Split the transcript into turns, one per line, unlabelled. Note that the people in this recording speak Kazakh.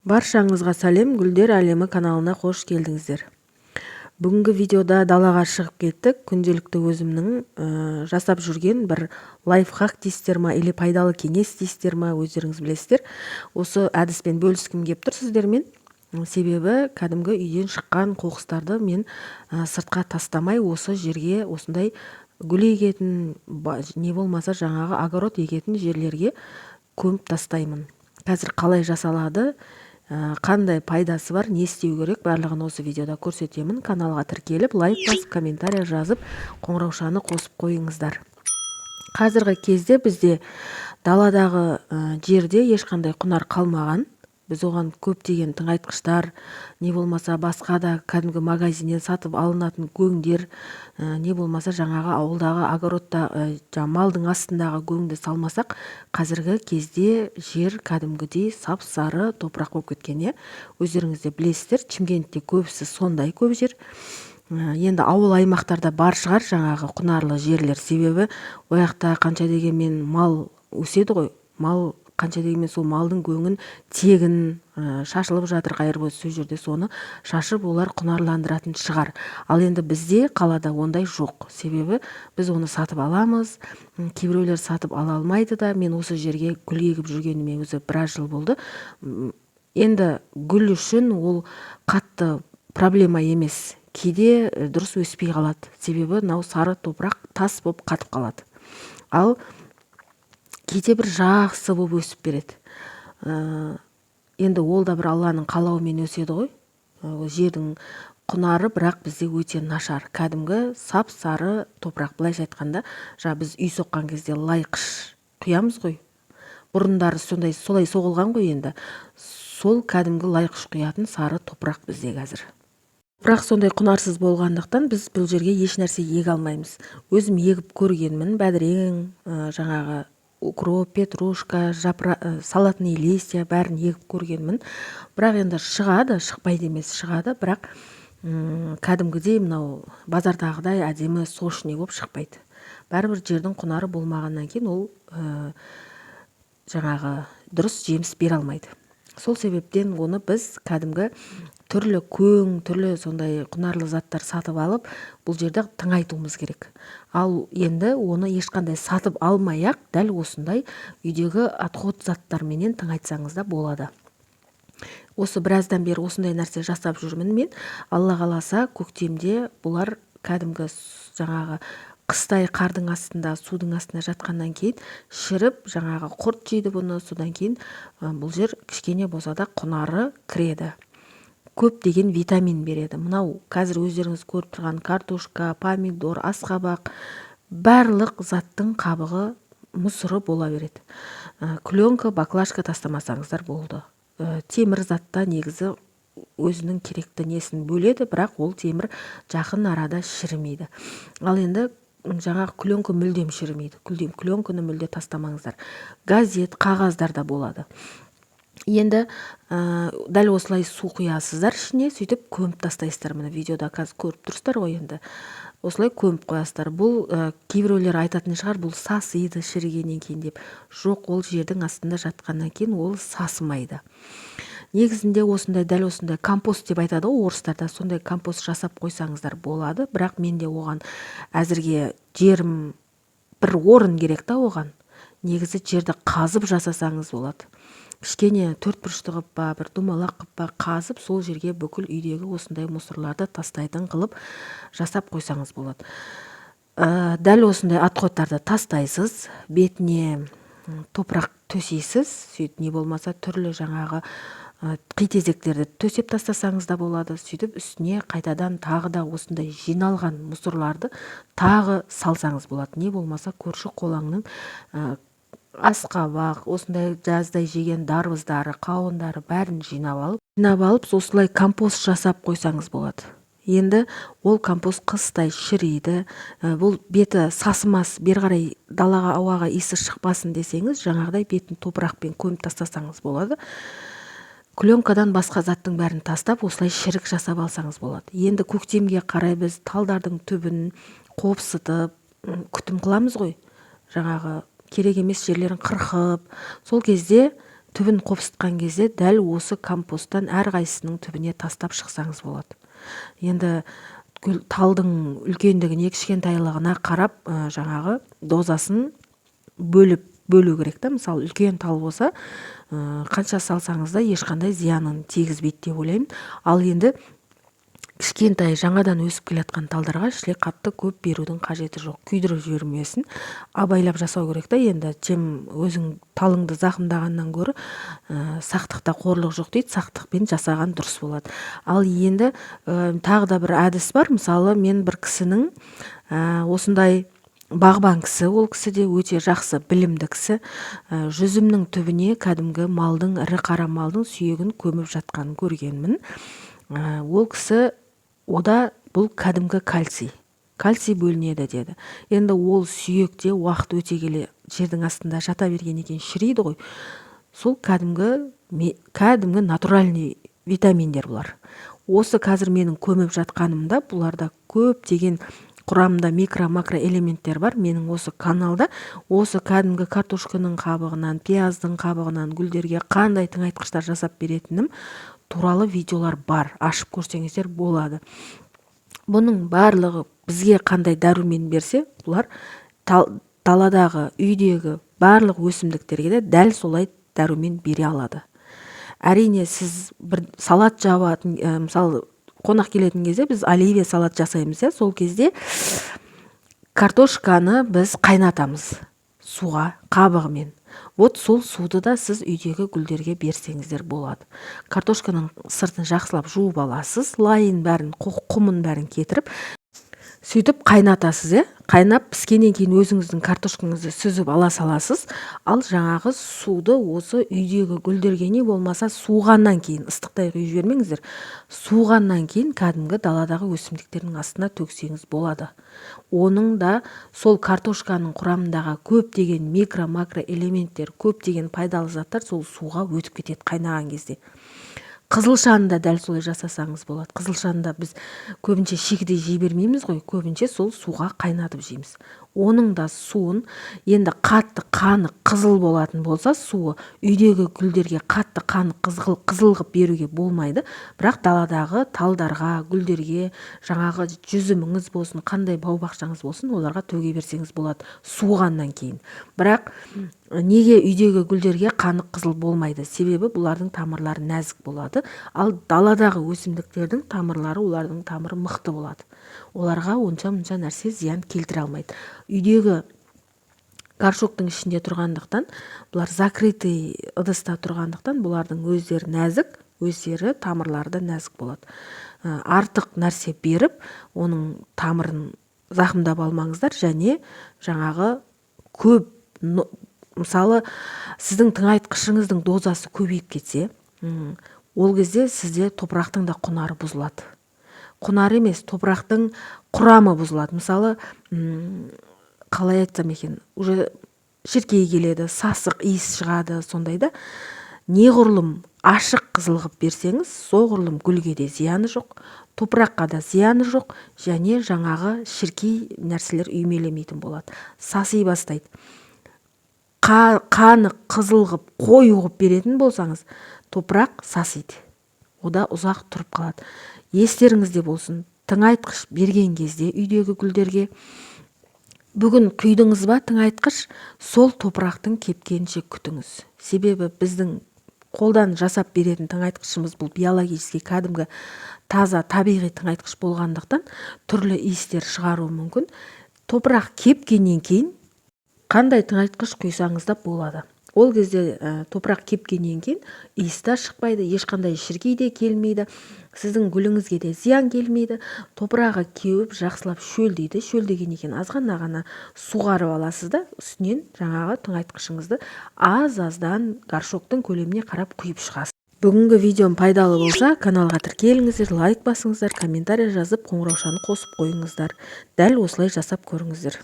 Баршаңызға сәлем, Гүлдер әлемі каналына қош келдіңіздер. Бүгінгі видеода далаға шығып кеттік. Күнделікті өзімнің жасап жүрген бір лайфхак дейсіздер ма, или пайдалы кеңес дейсіздер ма, өздеріңіз білесіздер. Осы әдіспен бөліскім келіп тұр сіздермен. Себебі кәдімгі үйден шыққан қоқыстарды мен сыртқа тастамай, осы жерге осындай гүл егетін, не болмаса жаңағы огород егетін жерлерге көміп тастаймын. Қазір қалай жасалады, қандай пайдасы бар, не істеу керек, барлығын осы видеода көрсетемін. Каналға тіркеліп, лайк басып, комментарий жазып, қоңыраушаны қосып қойыңыздар. Қазіргі кезде бізде даладағы жерде ешқандай құнар қалмаған. Біз оған көптеген тыңайтқыштар, не болмаса басқа да кәдімгі магазиннен сатып алынатын көңдер, не болмаса жаңағы ауылдағы огородта малдың астындағы көңді салмасақ, қазіргі кезде жер кәдімгідей сап-сары топырақ болып кеткен. Өздеріңіз де білесіздер, Шымкентте көбісі сондай көп жер. Енді ауыл аймақтарда бар шығар жаңағы құнарлы жерлер, себебі ояқта қанша дегенмен мал өседі ғой, мал қанша дегенмен сол малдың көңін тегін шашылып жатыр, қайыр болса сол жерде соны шашып олар құнарландыратын шығар. Ал енді бізде қалада ондай жоқ, себебі біз оны сатып аламыз, кейбіреулер сатып ала алмайды да. Мен осы жерге гүл егіп жүргеніме өзі біраз жыл болды. Енді гүл үшін ол қатты проблема емес, кейде дұрыс өспей қалады, себебі мынау сары топырақ тас болып қатып қалады. Ал кейде бір жақсы болып өсіп береді. Енді ол да бір Алланың қалауымен өседі ғой. Жердің құнары бірақ бізде өте нашар. Кәдімгі сап-сары топырақ. Былайша айтқанда, біз үй соққан кезде лайқыш құямыз ғой. Бұрындары солай соғылған ғой енді. Сол кәдімгі лайқыш құятын сары топырақ бізде қазір. Бірақ сондай құнарсыз болғандықтан біз бұл жерге еш нәрсе еге алмаймыз. Өзім егіп көргенмін, бәдірең, жаңағы укроп, петрушка, салатный листья бәрін егіп көргенмін. Бірақ енді шығады, шықпайды емес, шығады, бірақ кәдімгідей мынау базардағыдай әдемі сочный болып шықпайды. Бәрібір жердің құнары болмағаннан кейін ол жаңағы дұрыс жеміс бере алмайды. Сол себептен оны біз кәдімгі түрлі көң, түрлі сондай құнарлы заттар сатып алып, бұл жерде тыңайтуымыз керек. Ал енді оны ешқандай сатып алмай-ақ, дәл осындай үйдегі отход заттарменен тыңайтсаңыз да болады. Осы біраздан бері осындай нәрсе жасап жүрмін мен. Алла қаласа көктемде бұлар кәдімгі жаңағы қыстай қардың астында, судың астында жатқаннан кейін шіріп, жаңағы құрт жейді бұны, содан кейін бұл жер кішкене болса да құнары кіреді. Көп деген витамин береді. Мынау қазір өздеріңіз көріп тұрған картошка, помидор, асқабақ, барлық заттың қабығы мұсыры бола береді. Кленка, баклажка тастамасаңыздар болды. Темір затта негізі өзінің керекті несін бөледі, бірақ ол темір жақын арада шірімейді. Ал енді жаңағы кленка мүлдем шірімейді. Кленканы мүлде тастамаңыздар. Газет, қағаздар да болады. Енді дәл осылай су құясыздар ішіне, сөйтіп көміп тастайсыздар. Мына видеода қазір көріп тұрсыздар ғой, енді осылай көміп қоясыздар. Бұл кейбіреулер айтатын шығар, бұл сасиды шірігеннен кейін деп. Жоқ, ол жердің астында жатқаннан кейін ол сасымайды. Негізінде осындай, дәл осындай компост деп айтады ғой орыстарда, сондай компост жасап қойсаңыздар болады. Бірақ менде оған әзірге жерім бір орын керек та оған. Негізі жерді қазып жасасаңыз болады. Кішкене төрт бұрышты қып па, бір думалақ қып па, қазып сол жерге бүкіл үйдегі осындай мұсырларды тастайтын қылып жасап қойсаңыз болады. Дәл осындай отходтарды тастайсыз, бетіне топырақ төсейсіз, сөйтіп не болмаса түрлі жаңағы қитезектерді төсеп тастасаңыз да болады. Сөйтіп үстіне қайтадан тағы да осындай жиналған мұсырларды тағы салсаңыз болады. Не болмаса көрші қолаңның асқабақ, осындай жаздай жеген дарбыздары, қауындары бәрін жинап алып, осылай компост жасап қойсаңыз болады. Енді ол компост қыстай шірейді, бұл беті сасымас, бер қарай далаға ауаға иісі шықпасын десеңіз, жаңағыдай бетін топырақпен көміп тастасаңыз болады. Кленкадан басқа заттың бәрін тастап, осылай шірік жасап алсаңыз болады. Енді көктемге қарай біз талдардың түбін қопсытып, күтім қыламыз ғой, жаңағы керек емес жерлерін қырқып, сол кезде түбін қопсытқан кезде дәл осы компосттан әрқайсысының түбіне тастап шықсаңыз болады. Енді талдың үлкендігіне, кішкентайлығына қарап жаңағы дозасын бөлу керек та. Мысалы үлкен тал болса қанша салсаңыз да ешқандай зиянын тигізбейді деп ойлаймын. Ал енді кішкентай жаңадан өсіп келатқан талдарға шіле-қатты көп берудің қажеті жоқ. Күйдіріп жібермесін, абайлап жасау керек та. Енді чем өзің талыңды зақымдағаннан гөрі сақтықта қорлық жоқ дейді, сақтықпен жасаған дұрыс болады. Ал енді тағы да бір әдіс бар. Мысалы мен бір кісінің осындай бағбан кісі, ол кісі де өте жақсы білімді кісі, жүзімнің түбіне кәдімгі малдың, ірі қара малдың сүйегін көміп жатқанын көргенмін. Ол кісі ода бұл кәдімгі кальций бөлінеді деді. Енді ол сүйекте уақыт өте келе жердің астында жата берген екен, шірейді ғой. Сол кәдімгі натуральный витаминдер бұлар. Осы қазір менің көміп жатқанымда бұларда көптеген құрамында микро-макро элементтер бар. Менің осы каналда осы кәдімгі картошканың қабығынан, пияздың қабығынан гүлдерге қандай тыңайтқыштар жасап беретінім туралы видеолар бар. Ашып көрсеңіздер болады. Бұның барлығы бізге қандай дәрумен берсе, бұлар даладағы, үйдегі барлық өсімдіктерге де дәл солай дәрумен бере алады. Әрине, сіз бір салат жабатын, мысалы қонақ келетін кезде біз оливье салат жасаймыз, сол кезде картошканы біз қайнатамыз суға, қабығымен. Вот сол суды да сіз үйдегі гүлдерге берсеңіздер болады. Картошканың сыртын жақсылап жуып аласыз, лайын бәрін, құмын бәрін кетіріп, сөйтіп қайнатасыз, қайнап піскеннен кейін өзіңіздің картошкаңызды сүзіп ала саласыз. Ал жаңағы суды осы үйдегі гүлдерге не болмаса суғаннан кейін, ыстықтай құйып жібермеңіздер, суғаннан кейін кәдімгі даладағы өсімдіктердің астына төксеңіз болады. Оның да сол картошканың құрамындағы көптеген микро-макро элементтер, көптеген пайдалы заттар сол суға өтіп кетеді қайнаған кезде. Қызылшаны да дәл солай жасасаңыз болады. Қызылшаны біз көбінше шикідей жей бермейміз ғой, көбінше сол суға қайнатып жейміз. Оның да суын, енді қатты қаны қызыл болатын болса, суы үйдегі гүлдерге қатты қаны қызыл қып беруге болмайды. Бірақ даладағы талдарға, гүлдерге, жаңағы жүзіміңіз болсын, қандай бау-бақшаңыз болсын, оларға төге берсеңіз болады суғаннан кейін. Бірақ неге үйдегі гүлдерге қаны қызыл болмайды? Себебі бұлардың тамырлары нәзік болады. Ал даладағы өсімдіктердің тамырлары, олардың тамыры мықты болады. Оларға онша-мұнша нәрсе зиян келтіре алмайды. Үйдегі горшоктың ішінде тұрғандықтан, бұлар закрытый ыдыста тұрғандықтан, бұлардың өздері нәзік, өздері тамырлары да нәзік болады. Артық нәрсе беріп, оның тамырын зақымдап алмаңыздар, және жаңағы көп, мысалы, сіздің тыңайтқышыңыздың дозасы көбейіп кетсе, ол кезде сізде топырақтың да құнары бұзылады. Құнар емес, топырақтың құрамы бұзылады. Мысалы, қалай айтсам екен, уже шіркей келеді, сасық иіс шығады, сондайда неғұрлым ашық қызылғып берсеңіз, соғұрлым гүлге де зияны жоқ, топыраққа да зияны жоқ, және жаңағы шіркей нәрселер үймелемейтін болады. Саси бастайды. Қаны қызылғып, қойуғып беретін болсаңыз, топырақ сасиды. Ода ұзақ тұрып қалады. Естеріңізде болсын, тыңайтқыш берген кезде үйдегі гүлдерге бүгін құйдыңыз ба тыңайтқыш, сол топырақтың кепкенше күтіңіз. Себебі біздің қолдан жасап беретін тыңайтқышымыз бұл биологически кәдімгі таза табиғи тыңайтқыш болғандықтан түрлі иістер шығаруы мүмкін. Топырақ кепкеннен кейін қандай тыңайтқыш құйсаңыз да болады. Ол кезде топырақ кепкеннен кейін иіс та шықпайды, ешқандай шіркей де келмейді, сіздің гүліңізге де зиян келмейді. Топырағы кеуіп жақсылап шөлдейді. Шөлдеген екен азғана суғарып аласыз да, үстінен жаңағы тыңайтқышыңызды аз-аздан горшоктың көлеміне қарап құйып шығасыз. Бүгінгі видеом пайдалы болса, каналға тіркеліңіздер, лайк басыңыздар, комментарий жазып, қоңыраушаны қосып қойыңыздар. Дәл осылай жасап көріңіздер.